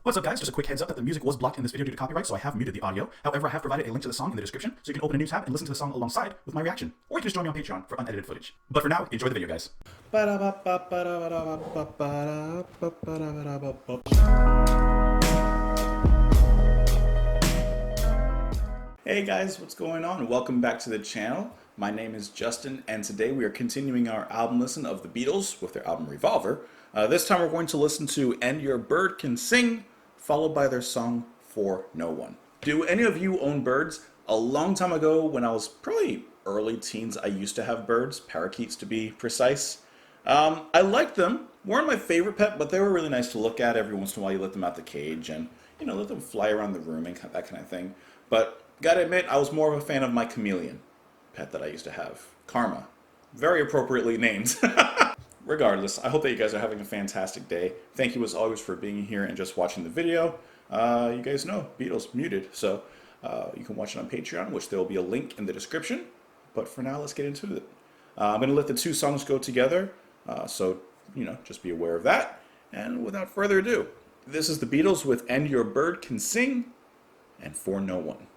What's up, guys? Just a quick heads up that the music was blocked in this video due to copyright, so I have muted the audio. However, I have provided a link to the song in the description, so you can open a new tab and listen to the song alongside with my reaction. Or you can just join me on Patreon for unedited footage. But for now, enjoy the video, guys. Hey guys, what's going on? Welcome back to the channel. My name is Justin, and today we are continuing our album listen of the Beatles with their album Revolver. This time we're going to listen to And Your Bird Can Sing, followed by their song For No One. Do any of you own birds? A long time ago, when I was probably early teens, I used to have birds, parakeets to be precise. I liked them. Weren't my favorite pet, but they were really nice to look at. Every once in a while you let them out the cage and, let them fly around the room and that kind of thing. But gotta admit, I was more of a fan of my chameleon pet that I used to have. Karma. Very appropriately named. Regardless, I hope that you guys are having a fantastic day. Thank you as always for being here and just watching the video. You guys know, Beatles muted, so you can watch it on Patreon, which there will be a link in the description. But for now, let's get into it. I'm going to let the two songs go together, so, just be aware of that. And without further ado, this is the Beatles with And Your Bird Can Sing and For No One.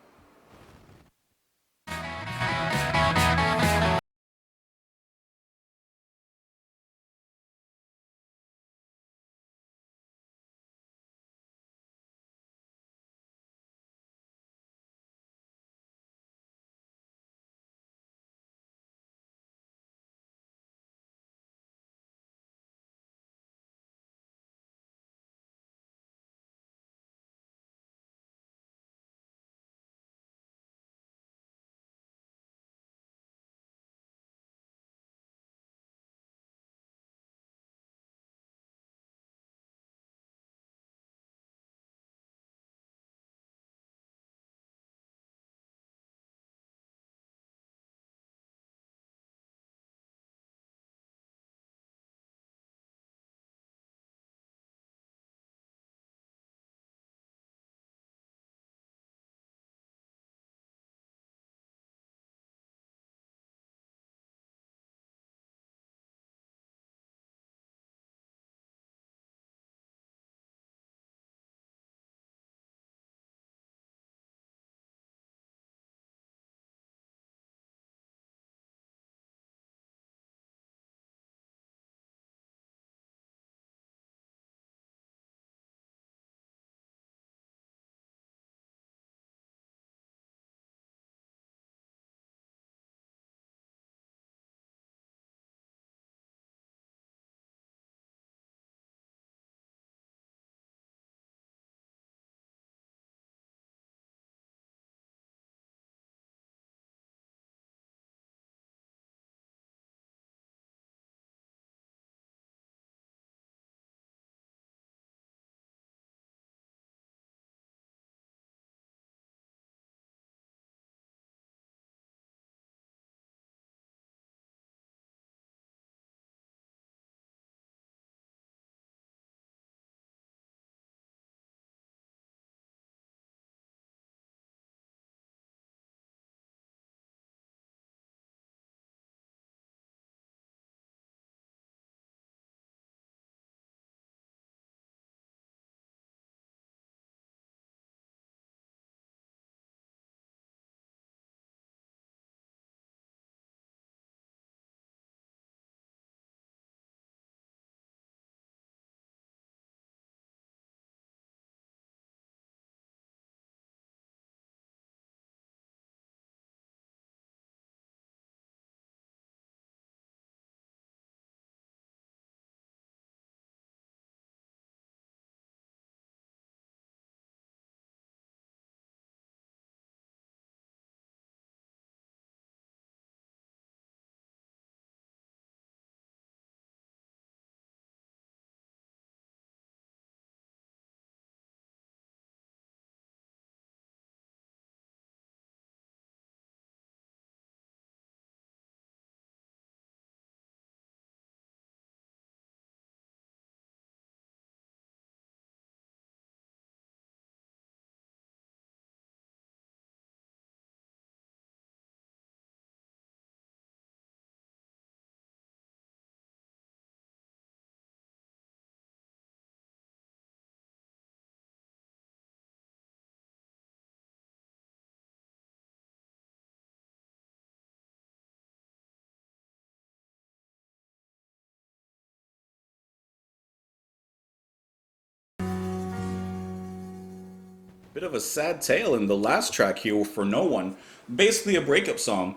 Bit of a sad tale in the last track here for No One. Basically a breakup song.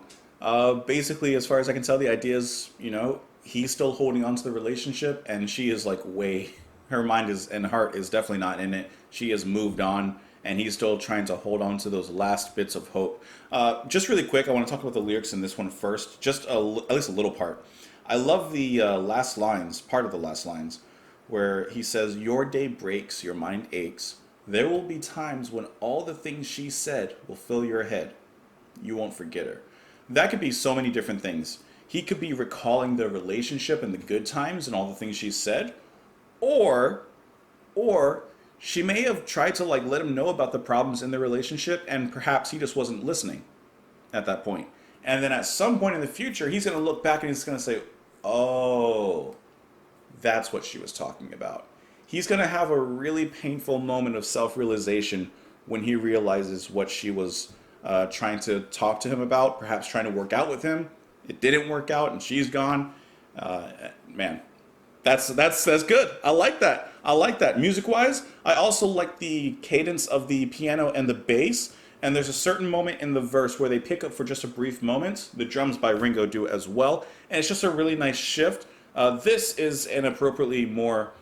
Basically, as far as I can tell, the idea is, he's still holding on to the relationship, and she is like her mind is and heart is definitely not in it. She has moved on, and he's still trying to hold on to those last bits of hope. Just really quick, I want to talk about the lyrics in this one first, just at least a little part. I love the part of the last lines, where he says, "Your day breaks, your mind aches. There will be times when all the things she said will fill your head. You won't forget her." That could be so many different things. He could be recalling the relationship and the good times and all the things she said, or she may have tried to like let him know about the problems in the relationship, and perhaps he just wasn't listening at that point. And then at some point in the future, he's going to look back and he's going to say, "Oh, that's what she was talking about." He's going to have a really painful moment of self-realization when he realizes what she was trying to talk to him about, perhaps trying to work out with him. It didn't work out, and she's gone. Man, that's good. I like that. I like that. Music-wise, I also like the cadence of the piano and the bass. And there's a certain moment in the verse where they pick up for just a brief moment. The drums by Ringo do as well, and it's just a really nice shift. This is an appropriately more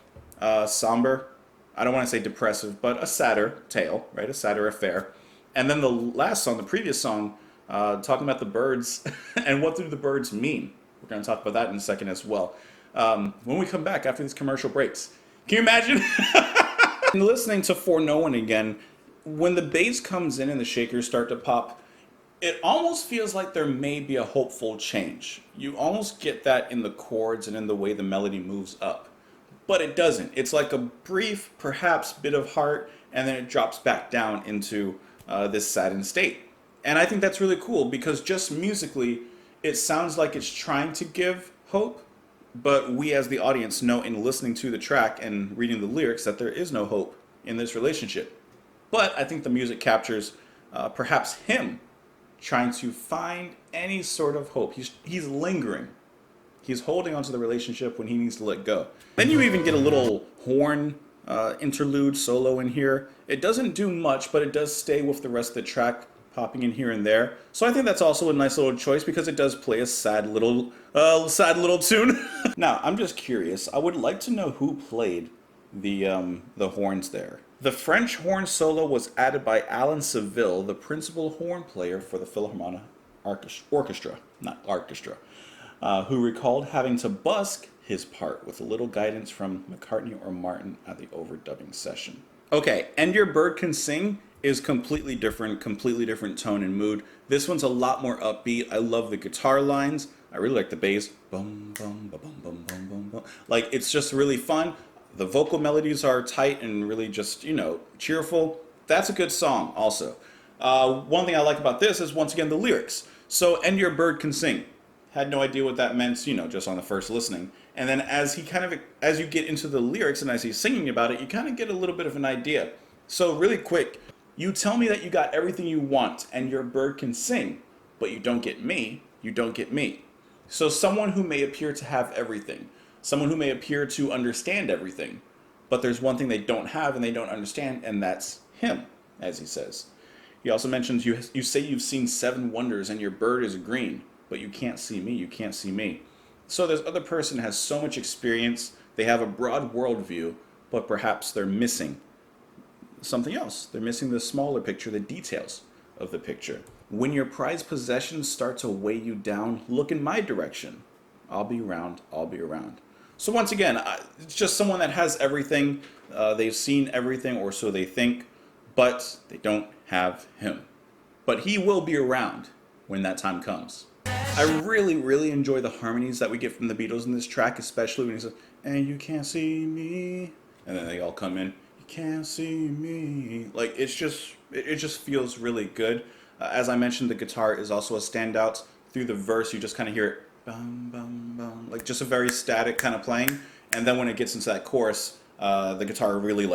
somber, I don't want to say depressive, but a sadder tale, right? A sadder affair. And then the last song, the previous song, talking about the birds and what do the birds mean. We're going to talk about that in a second as well. When we come back after these commercial breaks. Can you imagine? Listening to For No One again, when the bass comes in and the shakers start to pop, it almost feels like there may be a hopeful change. You almost get that in the chords and in the way the melody moves up. But it doesn't. It's like a brief, perhaps, bit of heart, and then it drops back down into this saddened state. And I think that's really cool because just musically, it sounds like it's trying to give hope, but we as the audience know in listening to the track and reading the lyrics that there is no hope in this relationship. But I think the music captures perhaps him trying to find any sort of hope. He's lingering. He's holding onto the relationship when he needs to let go. Then you even get a little horn interlude solo in here. It doesn't do much, but it does stay with the rest of the track, popping in here and there. So I think that's also a nice little choice because it does play a sad little tune. Now, I'm just curious. I would like to know who played the horns there. The French horn solo was added by Alan Seville, the principal horn player for the Philharmonic Orchestra, who recalled having to busk his part with a little guidance from McCartney or Martin at the overdubbing session. Okay, And Your Bird Can Sing is completely different tone and mood. This one's a lot more upbeat. I love the guitar lines. I really like the bass. Bum, bum, ba, bum, bum, bum, bum, bum. Like, it's just really fun. The vocal melodies are tight and really just, cheerful. That's a good song also. One thing I like about this is, once again, the lyrics. So, "And Your Bird Can Sing." Had no idea what that meant, just on the first listening. And then as you get into the lyrics and as he's singing about it, you kind of get a little bit of an idea. So really quick, "You tell me that you got everything you want and your bird can sing, but you don't get me, you don't get me." So someone who may appear to have everything, someone who may appear to understand everything, but there's one thing they don't have and they don't understand, and that's him, as he says. He also mentions, you say you've seen 7 wonders and your bird is green, but you can't see me, you can't see me. So this other person has so much experience, they have a broad worldview, but perhaps they're missing something else. They're missing the smaller picture, the details of the picture. "When your prized possessions start to weigh you down, look in my direction. I'll be around, I'll be around." So once again, it's just someone that has everything. They've seen everything, or so they think, but they don't have him. But he will be around when that time comes. I really, really enjoy the harmonies that we get from the Beatles in this track, especially when he says, "And you can't see me," and then they all come in, "You can't see me." Like, it just feels really good. As I mentioned, the guitar is also a standout. Through the verse, you just kind of hear it, bum, bum, bum, like just a very static kind of playing. And then when it gets into that chorus, the guitar really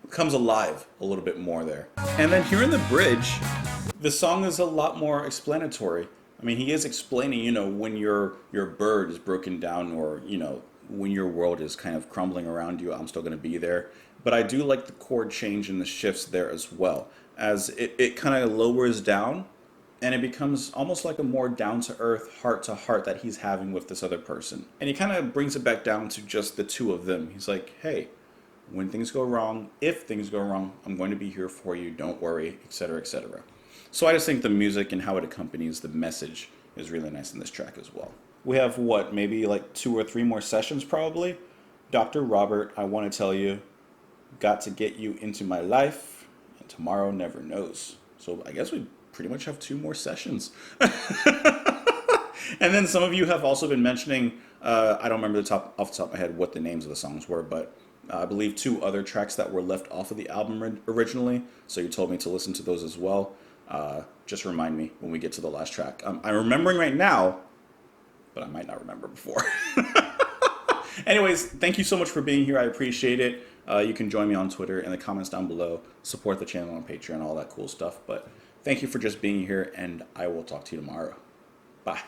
comes alive a little bit more there. And then here in the bridge, the song is a lot more explanatory. I mean, he is explaining, when your bird is broken down, or, when your world is kind of crumbling around you, I'm still going to be there. but I do like the chord change and the shifts there as well, as it kind of lowers down and it becomes almost like a more down to earth, heart to heart that he's having with this other person. And he kind of brings it back down to just the two of them. He's like, hey, when things go wrong, if things go wrong, I'm going to be here for you. Don't worry, etc., etc. So I just think the music and how it accompanies the message is really nice in this track as well. We have what, maybe like 2 or 3 more sessions probably. Dr. Robert, I want to tell you, got to get you into my life, and tomorrow never knows. So I guess we pretty much have 2 more sessions. And then some of you have also been mentioning, I don't remember off the top of my head what the names of the songs were, but I believe 2 other tracks that were left off of the album originally. So you told me to listen to those as well. Just remind me when we get to the last track. I'm remembering right now, but I might not remember before. Anyways, thank you so much for being here. I appreciate it. You can join me on Twitter in the comments down below. Support the channel on Patreon, all that cool stuff. But thank you for just being here, and I will talk to you tomorrow. Bye.